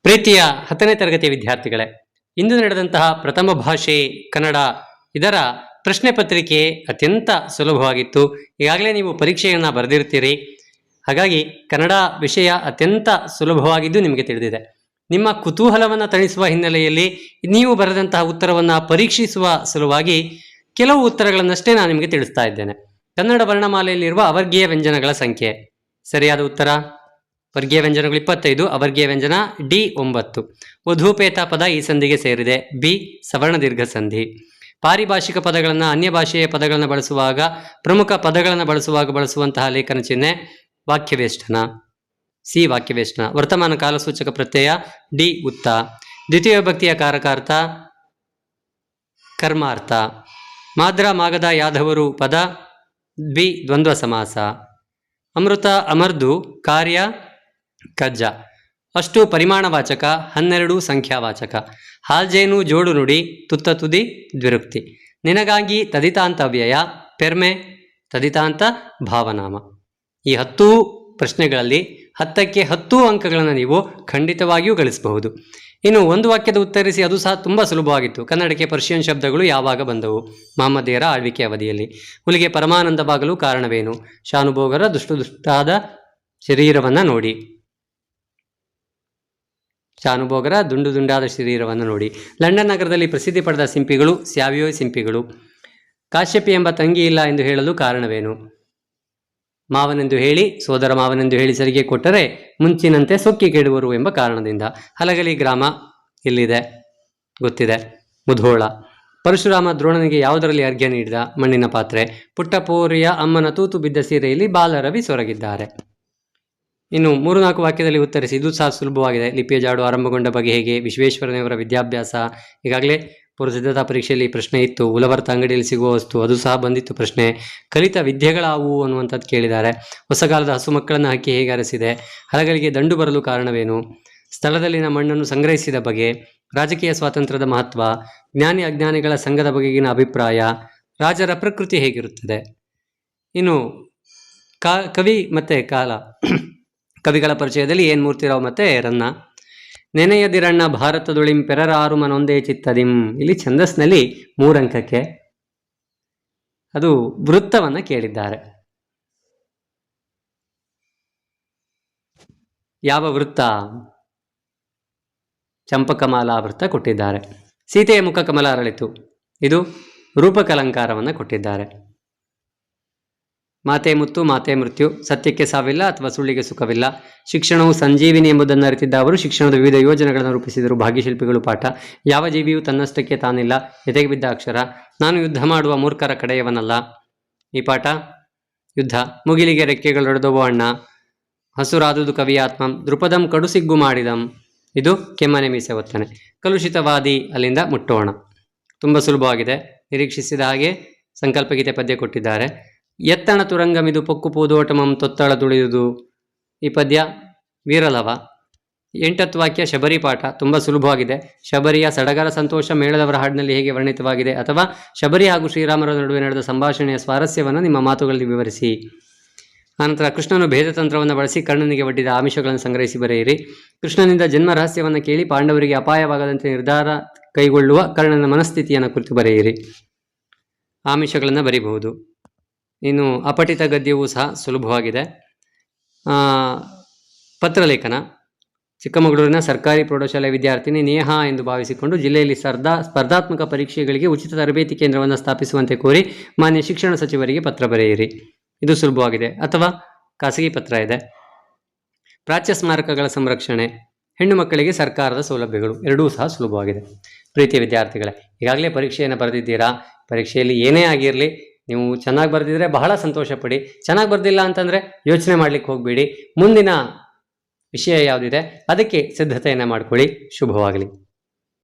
ಪ್ರೀತಿಯ 10ನೇ ತರಗತಿಯ ವಿದ್ಯಾರ್ಥಿಗಳೇ, ಇಂದು ನಡೆದಂತಹ ಪ್ರಥಮ ಭಾಷೆ ಕನ್ನಡ ಇದರ ಪ್ರಶ್ನೆ ಪತ್ರಿಕೆ ಅತ್ಯಂತ ಸುಲಭವಾಗಿತ್ತು. ಈಗಾಗಲೇ ನೀವು ಪರೀಕ್ಷೆಯನ್ನು ಬರೆದಿರ್ತೀರಿ. ಹಾಗಾಗಿ ಕನ್ನಡ ವಿಷಯ ಅತ್ಯಂತ ಸುಲಭವಾಗಿದ್ದು ನಿಮಗೆ ತಿಳಿದಿದೆ. ನಿಮ್ಮ ಕುತೂಹಲವನ್ನು ತಣಿಸುವ ಹಿನ್ನೆಲೆಯಲ್ಲಿ ನೀವು ಬರೆದಂತಹ ಉತ್ತರವನ್ನು ಪರೀಕ್ಷಿಸುವ ಸಲುವಾಗಿ ಕೆಲವು ಉತ್ತರಗಳನ್ನಷ್ಟೇ ನಾನು ನಿಮಗೆ ತಿಳಿಸ್ತಾ ಇದ್ದೇನೆ. ಕನ್ನಡ ವರ್ಣಮಾಲೆಯಲ್ಲಿರುವ ಅವರ್ಗೀಯ ವ್ಯಂಜನಗಳ ಸಂಖ್ಯೆ. ಸರಿಯಾದ ಉತ್ತರ ವರ್ಗೀಯ ವ್ಯಂಜನಗಳು 25, ಅವರ್ಗೀಯ ವ್ಯಂಜನ ಡಿ 9. ವಧೂಪೇತ ಪದ ಈ ಸಂಧಿಗೆ ಸೇರಿದೆ. ಬಿ ಸವರ್ಣ ದೀರ್ಘ ಸಂಧಿ. ಪಾರಿಭಾಷಿಕ ಪದಗಳನ್ನು ಅನ್ಯ ಭಾಷೆಯ ಪದಗಳನ್ನು ಬಳಸುವಾಗ, ಪ್ರಮುಖ ಪದಗಳನ್ನು ಬಳಸುವಾಗ ಬಳಸುವಂತಹ ಲೇಖನ ಚಿಹ್ನೆ ವಾಕ್ಯವೇಷ್ಟನ. ಸಿ ವಾಕ್ಯವೇಷ್ಟನ. ವರ್ತಮಾನ ಕಾಲಸೂಚಕ ಪ್ರತ್ಯಯ ಡಿ ಉತ್ತ. ದ್ವಿತೀಯ ವಿಭಕ್ತಿಯ ಕಾರಕಾರ್ಥ ಕರ್ಮಾರ್ಥ. ಮಾದ್ರ ಮಾಗದ ಯಾದವರು ಪದ ಬಿ ದ್ವಂದ್ವ ಸಮಾಸ. ಅಮೃತ ಅಮರ್ದು ಕಾರ್ಯ ಕಜ್ಜ. ಅಷ್ಟು ಪರಿಮಾಣವಾಚಕ, 12 ಸಂಖ್ಯಾವಾಚಕ. ಹಾಲ್ಜೇನು ಜೋಡು ನುಡಿ, ತುತ್ತ ತುದಿ ದ್ವಿರುಕ್ತಿ. ನಿನಗಾಗಿ ತದಿತಾಂತ ಅವ್ಯಯ, ಪೆರ್ಮೆ ತದಿತಾಂತ ಭಾವನಾಮ. ಈ 10 ಪ್ರಶ್ನೆಗಳಲ್ಲಿ 10ಕ್ಕೆ 10 ಅಂಕಗಳನ್ನು ನೀವು ಖಂಡಿತವಾಗಿಯೂ ಗಳಿಸಬಹುದು. ಇನ್ನು ಒಂದು ವಾಕ್ಯದ ಉತ್ತರಿಸಿ, ಅದು ಸಹ ತುಂಬ ಸುಲಭವಾಗಿತ್ತು. ಕನ್ನಡಕ್ಕೆ ಪರ್ಷಿಯನ್ ಶಬ್ದಗಳು ಯಾವಾಗ ಬಂದವು? ಮಹಮ್ಮದಿಯರ ಆಳ್ವಿಕೆ ಅವಧಿಯಲ್ಲಿ. ಹುಲಿಗೆ ಪರಮಾನಂದವಾಗಲು ಕಾರಣವೇನು? ಶಾನುಭೋಗರ ದುಷ್ಟಾದ ಶರೀರವನ್ನು ನೋಡಿ. ಶಾನುಭೋಗರ ದುಂಡಾದ ಶರೀರವನ್ನು ನೋಡಿ. ಲಂಡನ್ ನಗರದಲ್ಲಿ ಪ್ರಸಿದ್ಧಿ ಪಡೆದ ಸಿಂಪಿಗಳು ಸ್ಯಾವಿಯೋ ಸಿಂಪಿಗಳು. ಕಾಶ್ಯಪಿ ಎಂಬ ತಂಗಿ ಇಲ್ಲ ಎಂದು ಹೇಳಲು ಕಾರಣವೇನು? ಮಾವನೆಂದು ಹೇಳಿ ಸೋದರ ಮಾವನೆಂದು ಹೇಳಿ ಸರಿಗೆ ಕೊಟ್ಟರೆ ಮುಂಚಿನಂತೆ ಸೊಕ್ಕಿ ಕೆಡುವರು ಎಂಬ ಕಾರಣದಿಂದ. ಹಲಗಲಿ ಗ್ರಾಮ ಇಲ್ಲಿದೆ, ಗೊತ್ತಿದೆ, ಮುಧೋಳ. ಪರಶುರಾಮ ದ್ರೋಣನಿಗೆ ಯಾವುದರಲ್ಲಿ ಅರ್ಘ್ಯ ನೀಡಿದ? ಮಣ್ಣಿನ ಪಾತ್ರೆ. ಪುಟ್ಟಪೋರಿಯ ಅಮ್ಮನ ತೂತು ಬಿದ್ದ ಸೀರೆಯಲ್ಲಿ ಬಾಲರವಿ ಸೊರಗಿದ್ದಾರೆ. ಇನ್ನು 3-4 ವಾಕ್ಯದಲ್ಲಿ ಉತ್ತರಿಸಿ. ಇದು ಸಹ ಸುಲಭವಾಗಿದೆ. ಲಿಪಿಯ ಜಾಡು ಆರಂಭಗೊಂಡ ಬಗೆ ಹೇಗೆ? ವಿಶ್ವೇಶ್ವರಯ್ಯನವರ ವಿದ್ಯಾಭ್ಯಾಸ. ಈಗಾಗಲೇ ಪೂರ್ವಸಿದ್ಧತಾ ಪರೀಕ್ಷೆಯಲ್ಲಿ ಪ್ರಶ್ನೆ ಇತ್ತು. ಉಲವರ್ತ ಅಂಗಡಿಯಲ್ಲಿ ಸಿಗುವ ವಸ್ತು, ಅದು ಸಹ ಬಂದಿತ್ತು ಪ್ರಶ್ನೆ. ಕಲಿತ ವಿದ್ಯೆಗಳಾವು ಅನ್ನುವಂಥದ್ದು ಕೇಳಿದ್ದಾರೆ. ಹೊಸಗಾಲದ ಹಸು ಮಕ್ಕಳನ್ನು ಹಕ್ಕಿ ಹೇಗೆ ಅರಸಿದೆ? ಹಲಗಳಿಗೆ ದಂಡು ಬರಲು ಕಾರಣವೇನು? ಸ್ಥಳದಲ್ಲಿನ ಮಣ್ಣನ್ನು ಸಂಗ್ರಹಿಸಿದ ಬಗೆ. ರಾಜಕೀಯ ಸ್ವಾತಂತ್ರ್ಯದ ಮಹತ್ವ. ಜ್ಞಾನಿ ಅಜ್ಞಾನಿಗಳ ಸಂಘದ ಬಗೆಗಿನ ಅಭಿಪ್ರಾಯ. ರಾಜರ ಪ್ರಕೃತಿ ಹೇಗಿರುತ್ತದೆ? ಇನ್ನು ಕವಿ ಮತ್ತು ಕಾಲ. ಕವಿಗಳ ಪರಿಚಯದಲ್ಲಿ ಎನ್ ಮೂರ್ತಿರಾವ್ ಮತ್ತು ರನ್ನ. ನೆನೆಯದಿರಣ್ಣ ಭಾರತದೊಳಿಂ ಪೆರರಾರು ಮನೊಂದೇ ಚಿತ್ತದಿಂ. ಇಲ್ಲಿ ಛಂದಸ್ನಲ್ಲಿ 3 ಅಂಕಕ್ಕೆ ಅದು ವೃತ್ತವನ್ನು ಕೇಳಿದ್ದಾರೆ. ಯಾವ ವೃತ್ತ? ಚಂಪಕಮಾಲಾ ವೃತ್ತ ಕೊಟ್ಟಿದ್ದಾರೆ. ಸೀತೆಯ ಮುಖ ಕಮಲ ಅರಳಿತು, ಇದು ರೂಪಕಲಂಕಾರವನ್ನು ಕೊಟ್ಟಿದ್ದಾರೆ. ಮಾತೆ ಮುತ್ತು ಮಾತೆ ಮೃತ್ಯು. ಸತ್ಯಕ್ಕೆ ಸಾವಿಲ್ಲ ಅಥವಾ ಸುಳ್ಳಿಗೆ ಸುಖವಿಲ್ಲ. ಶಿಕ್ಷಣವು ಸಂಜೀವಿನಿ ಎಂಬುದನ್ನು ಅರಿತಿದ್ದ ಅವರು ಶಿಕ್ಷಣದ ವಿವಿಧ ಯೋಜನೆಗಳನ್ನು ರೂಪಿಸಿದರು. ಭಾಗ್ಯಶಿಲ್ಪಿಗಳು ಪಾಠ. ಯಾವ ಜೀವಿಯೂ ತನ್ನಷ್ಟಕ್ಕೆ ತಾನಿಲ್ಲ, ಎದೆಗೆ ಬಿದ್ದ ಅಕ್ಷರ. ನಾನು ಯುದ್ಧ ಮಾಡುವ ಮೂರ್ಖರ ಕಡೆಯವನಲ್ಲ. ಈ ಪಾಠ ಯುದ್ಧ. ಮುಗಿಲಿಗೆ ರೆಕ್ಕೆಗಳೊಡೆದವು ಅಣ್ಣ. ಹಸುರಾದುದು ಕವಿಯಾತ್ಮಂ. ದೃಪದಂ ಕಡುಸಿಗ್ಗು ಮಾಡಿದಂ. ಇದು ಕೆಮ್ಮನೆ ಮೀಸೆ ಒತ್ತನೆ. ಕಲುಷಿತವಾದಿ. ಅಲ್ಲಿಂದ ಮುಟ್ಟೋಣ. ತುಂಬ ಸುಲಭವಾಗಿದೆ. ನಿರೀಕ್ಷಿಸಿದ ಹಾಗೆ ಸಂಕಲ್ಪಗೀತೆ ಪದ್ಯ ಕೊಟ್ಟಿದ್ದಾರೆ. ಎತ್ತಣ ತುರಂಗಮಿದು ಪೊಕ್ಕು ಪೂದೋಟಮಂ ತೊತ್ತಳ ತುಳಿದುದು. ಈ ಪದ್ಯ ವೀರಲವ. 8th ವಾಕ್ಯ ಶಬರಿ ಪಾಠ. ತುಂಬ ಸುಲಭವಾಗಿದೆ. ಶಬರಿಯ ಸಡಗರ ಸಂತೋಷ ಮೇಳದವರ ಹಾಡಿನಲ್ಲಿ ಹೇಗೆ ವರ್ಣಿತವಾಗಿದೆ? ಅಥವಾ ಶಬರಿ ಹಾಗೂ ಶ್ರೀರಾಮರ ನಡುವೆ ನಡೆದ ಸಂಭಾಷಣೆಯ ಸ್ವಾರಸ್ಯವನ್ನು ನಿಮ್ಮ ಮಾತುಗಳಲ್ಲಿ ವಿವರಿಸಿ. ಆನಂತರ ಕೃಷ್ಣನು ಭೇದತಂತ್ರವನ್ನು ಬಳಸಿ ಕರ್ಣನಿಗೆ ಒಡ್ಡಿದ ಆಮಿಷಗಳನ್ನು ಸಂಗ್ರಹಿಸಿ ಬರೆಯಿರಿ. ಕೃಷ್ಣನಿಂದ ಜನ್ಮ ರಹಸ್ಯವನ್ನು ಕೇಳಿ ಪಾಂಡವರಿಗೆ ಅಪಾಯವಾಗದಂತೆ ನಿರ್ಧಾರ ಕೈಗೊಳ್ಳುವ ಕರ್ಣನ ಮನಸ್ಥಿತಿಯನ್ನು ಕುರಿತು ಬರೆಯಿರಿ. ಆಮಿಷಗಳನ್ನು ಬರೀಬಹುದು. ಇನ್ನು ಅಪಠಿತ ಗದ್ಯವೂ ಸಹ ಸುಲಭವಾಗಿದೆ. ಪತ್ರಲೇಖನ. ಚಿಕ್ಕಮಗಳೂರಿನ ಸರ್ಕಾರಿ ಪ್ರೌಢಶಾಲೆ ವಿದ್ಯಾರ್ಥಿನಿ ನೇಹಾ ಎಂದು ಭಾವಿಸಿಕೊಂಡು ಜಿಲ್ಲೆಯಲ್ಲಿ ಸ್ಪರ್ಧಾತ್ಮಕ ಪರೀಕ್ಷೆಗಳಿಗೆ ಉಚಿತ ತರಬೇತಿ ಕೇಂದ್ರವನ್ನು ಸ್ಥಾಪಿಸುವಂತೆ ಕೋರಿ ಮಾನ್ಯ ಶಿಕ್ಷಣ ಸಚಿವರಿಗೆ ಪತ್ರ ಬರೆಯಿರಿ. ಇದು ಸುಲಭವಾಗಿದೆ. ಅಥವಾ ಖಾಸಗಿ ಪತ್ರ ಇದೆ. ಪ್ರಾಚ್ಯ ಸ್ಮಾರಕಗಳ ಸಂರಕ್ಷಣೆ. ಹೆಣ್ಣು ಮಕ್ಕಳಿಗೆ ಸರ್ಕಾರದ ಸೌಲಭ್ಯಗಳು. ಎರಡೂ ಸಹ ಸುಲಭವಾಗಿದೆ. ಪ್ರೀತಿಯ ವಿದ್ಯಾರ್ಥಿಗಳೇ, ಈಗಾಗಲೇ ಪರೀಕ್ಷೆಯನ್ನು ಬರೆದಿದ್ದೀರಾ. ಪರೀಕ್ಷೆಯಲ್ಲಿ ಏನೇ ಆಗಿರಲಿ, ನೀವು ಚೆನ್ನಾಗಿ ಬರೆದಿದ್ರೆ ಬಹಳ ಸಂತೋಷ ಪಡಿ. ಚೆನ್ನಾಗಿ ಬರೆದಿಲ್ಲ ಅಂತಂದರೆ ಯೋಚನೆ ಮಾಡಲಿಕ್ಕೆ ಹೋಗಬೇಡಿ. ಮುಂದಿನ ವಿಷಯ ಯಾವುದಿದೆ ಅದಕ್ಕೆ ಸಿದ್ಧತೆಯನ್ನು ಮಾಡಿಕೊಳ್ಳಿ. ಶುಭವಾಗಲಿ.